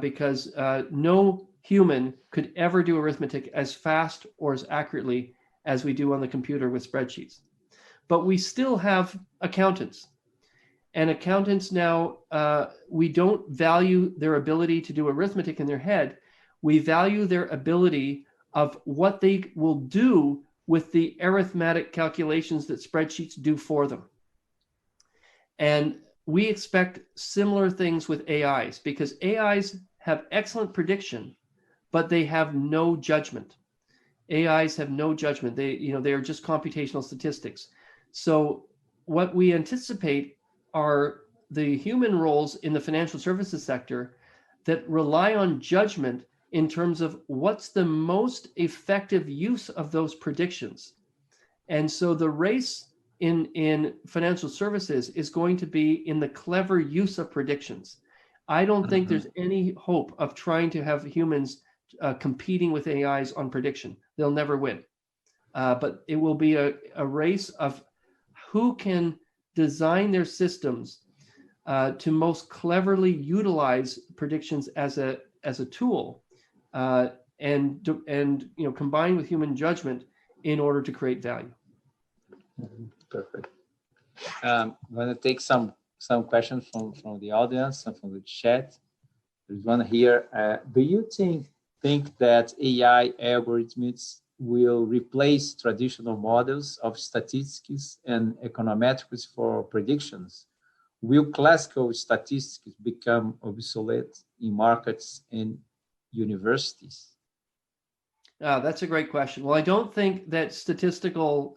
because no human could ever do arithmetic as fast or as accurately as we do on the computer with spreadsheets. But we still have accountants. And accountants now, we don't value their ability to do arithmetic in their head. We value their ability of what they will do with the arithmetic calculations that spreadsheets do for them. And we expect similar things with AIs, because AIs have excellent prediction, but they have no judgment. AIs have no judgment. They are just computational statistics. So what we anticipate are the human roles in the financial services sector that rely on judgment in terms of what's the most effective use of those predictions. And so the race in financial services is going to be in the clever use of predictions. I don't think there's any hope of trying to have humans competing with AIs on prediction. They'll never win. But it will be a race of who can design their systems to most cleverly utilize predictions as a tool and combined with human judgment in order to create value. Perfect. I'm going to take some questions from the audience and from the chat. There's one here. Do you think that AI algorithms will replace traditional models of statistics and econometrics for predictions? Will classical statistics become obsolete in markets and universities? That's a great question. Well, I don't think that statistical,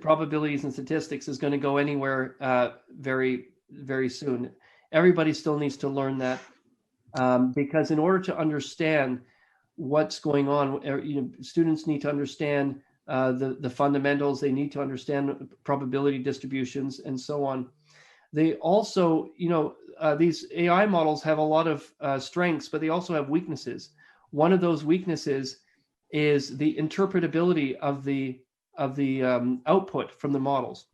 probabilities and statistics is going to go anywhere very, very soon. Everybody still needs to learn that because in order to understand what's going on, students need to understand the fundamentals. They need to understand probability distributions and so on. They also, these AI models have a lot of strengths, but they also have weaknesses. One of those weaknesses is the interpretability of the output from the models.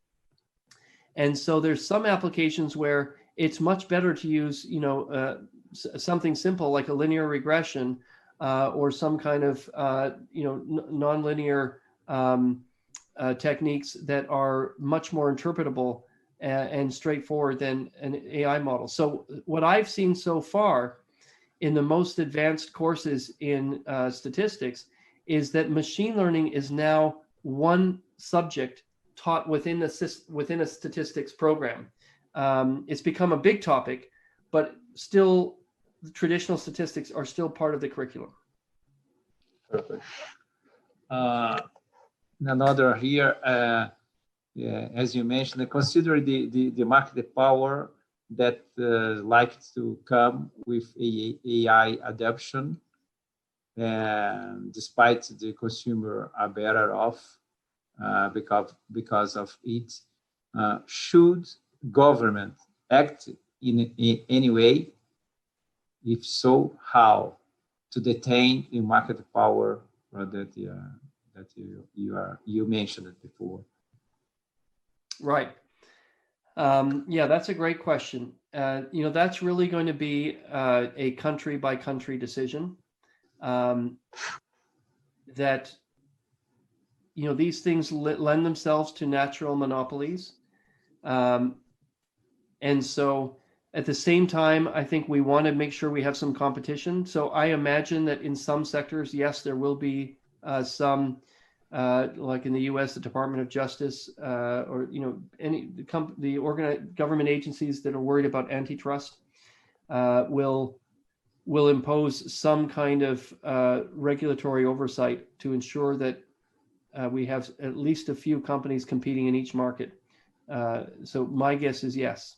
And so there's some applications where it's much better to use, something simple like a linear regression or some kind of, nonlinear techniques that are much more interpretable and straightforward than an AI model. So what I've seen so far in the most advanced courses in statistics is that machine learning is now one subject taught within a statistics program. It's become a big topic, but still traditional statistics are still part of the curriculum. Perfect. Another here, as you mentioned, consider the market power that like to come with AI adoption. And despite the consumer are better off because of it, should government act in any way? If so, how to detain the market power that you mentioned it before? Right. Yeah, that's a great question. That's really going to be a country by country decision. That these things lend themselves to natural monopolies, and so at the same time, I think we want to make sure we have some competition. So I imagine that in some sectors, yes, there will be some, like in the U.S., the Department of Justice, or the government agencies that are worried about antitrust will impose some kind of regulatory oversight to ensure that we have at least a few companies competing in each market. So my guess is yes.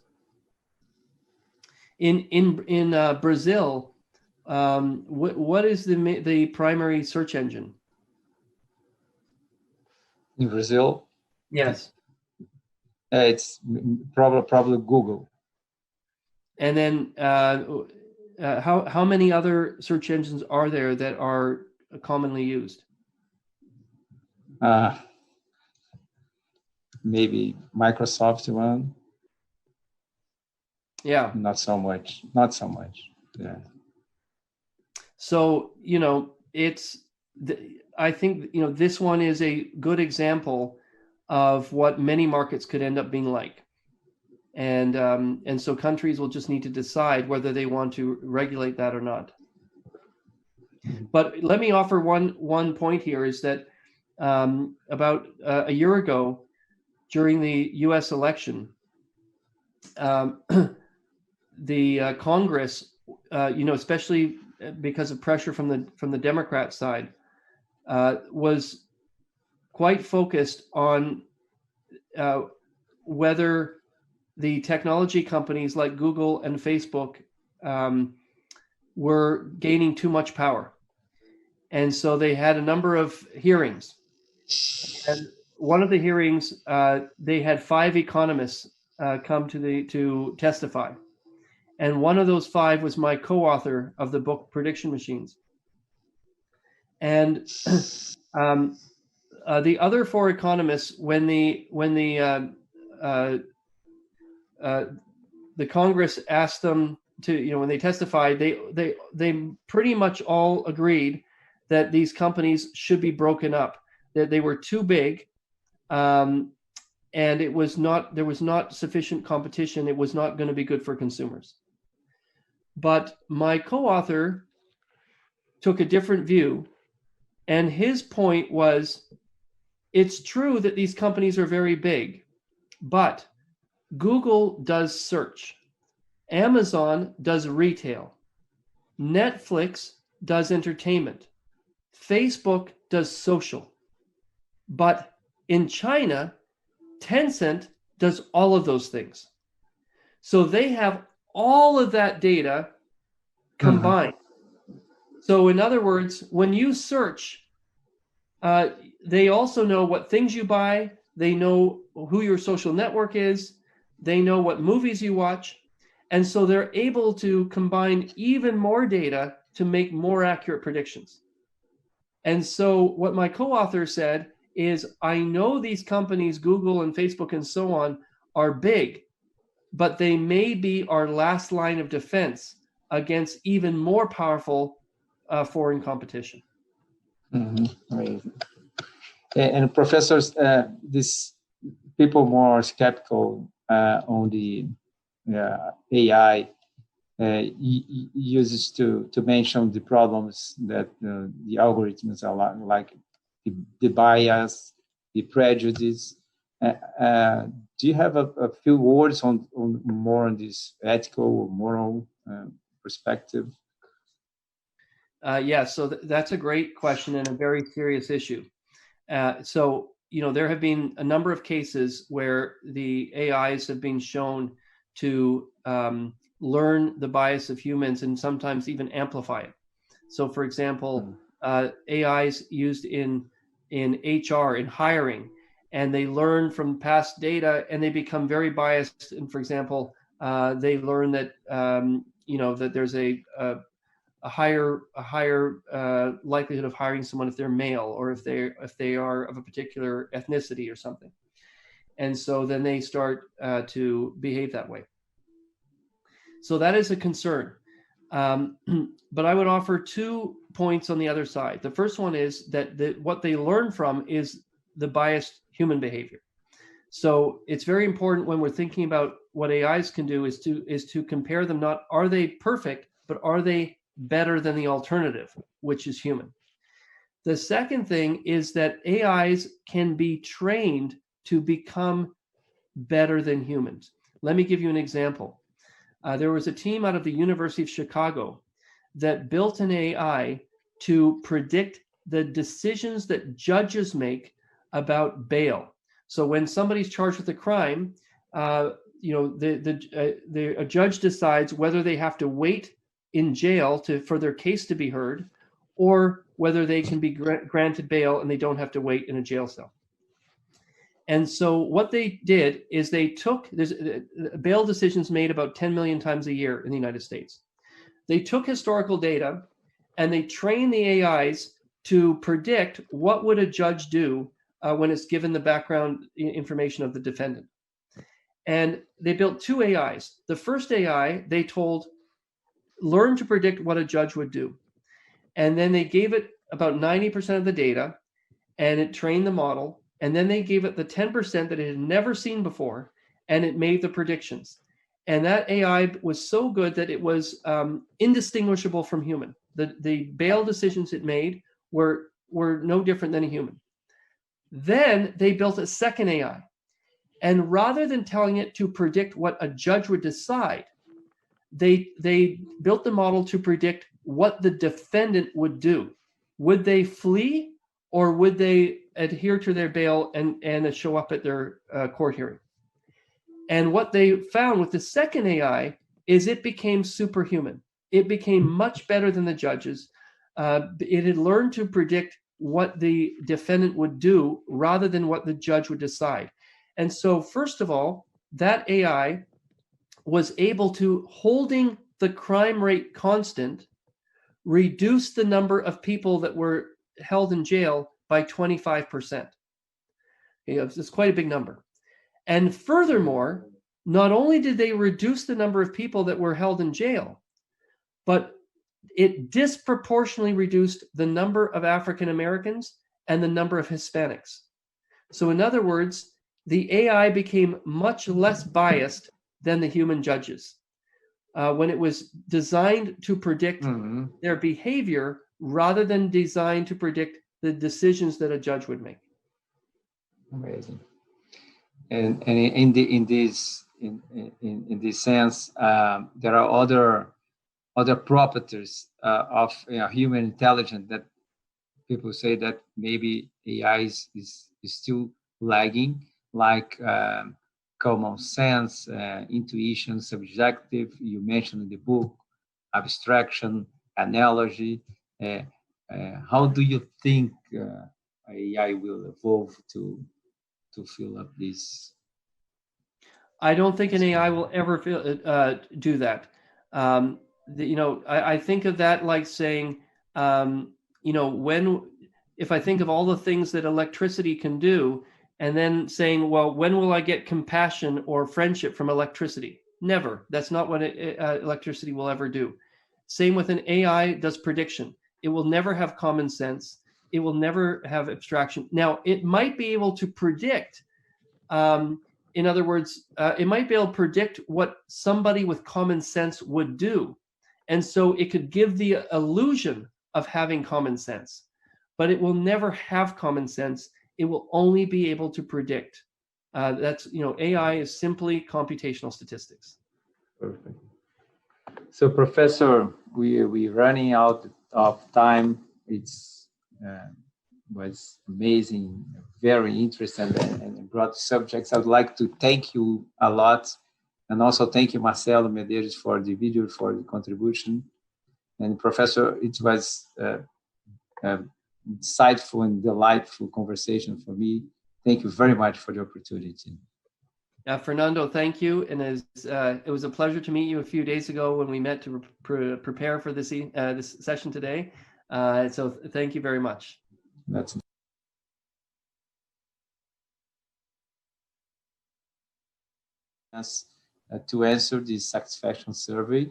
In Brazil, what is the primary search engine? In Brazil? Yes. It's probably Google. And then how many other search engines are there that are commonly used? Maybe Microsoft one. Yeah. Not so much. Yeah. So, I think, this one is a good example of what many markets could end up being like. And so countries will just need to decide whether they want to regulate that or not. But let me offer one point here is that about a year ago, during the U.S. election, the Congress, especially because of pressure from the Democrat side, was quite focused on whether the technology companies like Google and Facebook were gaining too much power. And so they had a number of hearings. And one of the hearings, they had 5 economists come to testify. And one of those 5 was my co-author of the book Prediction Machines. And the other 4 economists, when the Congress asked them when they testified, they pretty much all agreed that these companies should be broken up, that they were too big, and there was not sufficient competition. It was not going to be good for consumers. But my co-author took a different view, and his point was, it's true that these companies are very big, but Google does search, Amazon does retail, Netflix does entertainment, Facebook does social. But in China, Tencent does all of those things. So they have all of that data combined. So in other words, when you search, they also know what things you buy. They know who your social network is. They know what movies you watch. And so they're able to combine even more data to make more accurate predictions. And so what my co-author said is, I know these companies, Google and Facebook and so on, are big, but they may be our last line of defense against even more powerful foreign competition. Amazing. And professors, these people more skeptical on the AI uses to mention the problems that the algorithms are like the bias, the prejudice. Do you have a few words on more on this ethical or moral perspective? Yeah, so that's a great question and a very serious issue. So, there have been a number of cases where the AIs have been shown to learn the bias of humans and sometimes even amplify it. So, for example, AIs used in HR, in hiring, and they learn from past data and they become very biased. And for example, they learn that that there's a higher likelihood of hiring someone if they're male, or if they are of a particular ethnicity or something. And so then they start to behave that way. So that is a concern. But I would offer 2 points on the other side. The first one is that what they learn from is the biased human behavior. So it's very important when we're thinking about what AIs can do is to compare them, not are they perfect, but are they better than the alternative, which is human. The second thing is that AIs can be trained to become better than humans. Let me give you an example. There was a team out of the University of Chicago that built an AI to predict the decisions that judges make about bail. So when somebody's charged with a crime, a judge decides whether they have to wait in jail for their case to be heard, or whether they can be granted bail and they don't have to wait in a jail cell. And so what they did is there's bail decisions made about 10 million times a year in the United States. They took historical data and they trained the AIs to predict what would a judge do when it's given the background information of the defendant. And they built 2 AIs. The first AI, they told, learn to predict what a judge would do. And then they gave it about 90% of the data, and it trained the model. And then they gave it the 10% that it had never seen before, and it made the predictions. And that AI was so good that it was indistinguishable from human. The bail decisions it made were no different than a human. Then they built a second AI. And rather than telling it to predict what a judge would decide, they built the model to predict what the defendant would do. Would they flee, or would they adhere to their bail and show up at their court hearing? And what they found with the second AI is it became superhuman. It became much better than the judges. It had learned to predict what the defendant would do rather than what the judge would decide. And so, first of all, that AI was able to, holding the crime rate constant, reduce the number of people that were held in jail by 25%. It's quite a big number. And furthermore, not only did they reduce the number of people that were held in jail, but it disproportionately reduced the number of African Americans and the number of Hispanics. So in other words, the AI became much less biased than the human judges when it was designed to predict their behavior rather than designed to predict the decisions that a judge would make. Amazing. And in this sense, there are other properties of human intelligence that people say that maybe AI is still lagging, like common sense, intuition, subjective. You mentioned in the book, abstraction, analogy. How do you think AI will evolve to fill up this? I don't think an AI will ever do that. I think of that like saying, if I think of all the things that electricity can do, and then saying, well, when will I get compassion or friendship from electricity? Never. That's not what electricity will ever do. Same with an AI does prediction. It will never have common sense. It will never have abstraction. Now, it might be able to predict. In other words, it might be able to predict what somebody with common sense would do. And so it could give the illusion of having common sense, but it will never have common sense. It will only be able to predict. AI is simply computational statistics. Perfect. So, Professor, we're running out of time. It's was amazing, very interesting and broad subjects. I would like to thank you a lot, and also thank you, Marcelo Medeiros, for the video, for the contribution. And Professor, it was insightful and delightful conversation for me. Thank you very much for the opportunity. Fernando, thank you. And it was a pleasure to meet you a few days ago when we met to prepare for this session today. So thank you very much. That's to answer the satisfaction survey.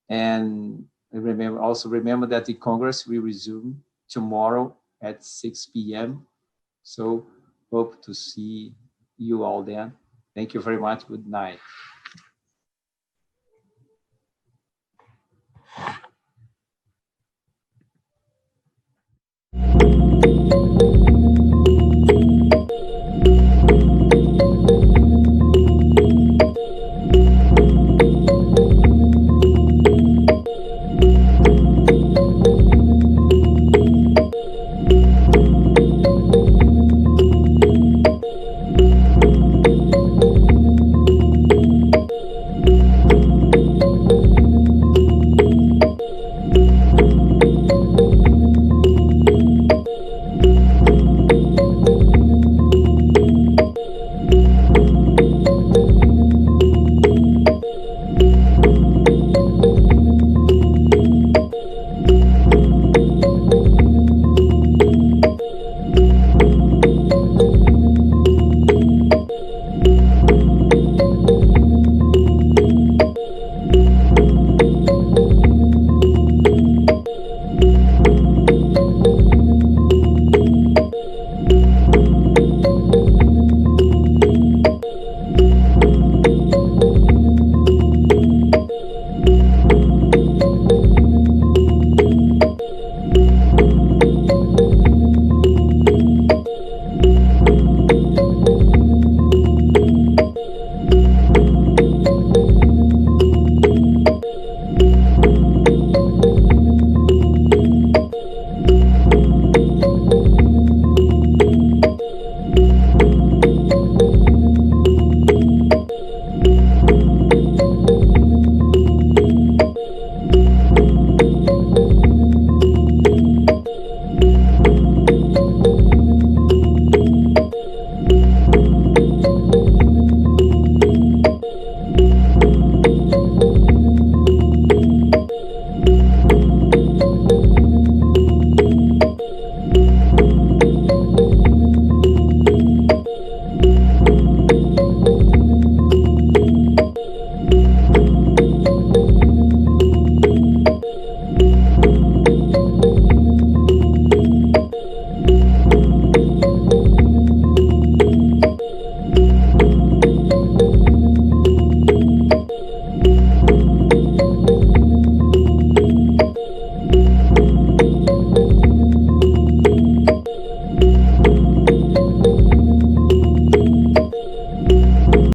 And remember that the Congress will resume tomorrow at 6 p.m. So hope to see you all then. Thank you very much. Good night.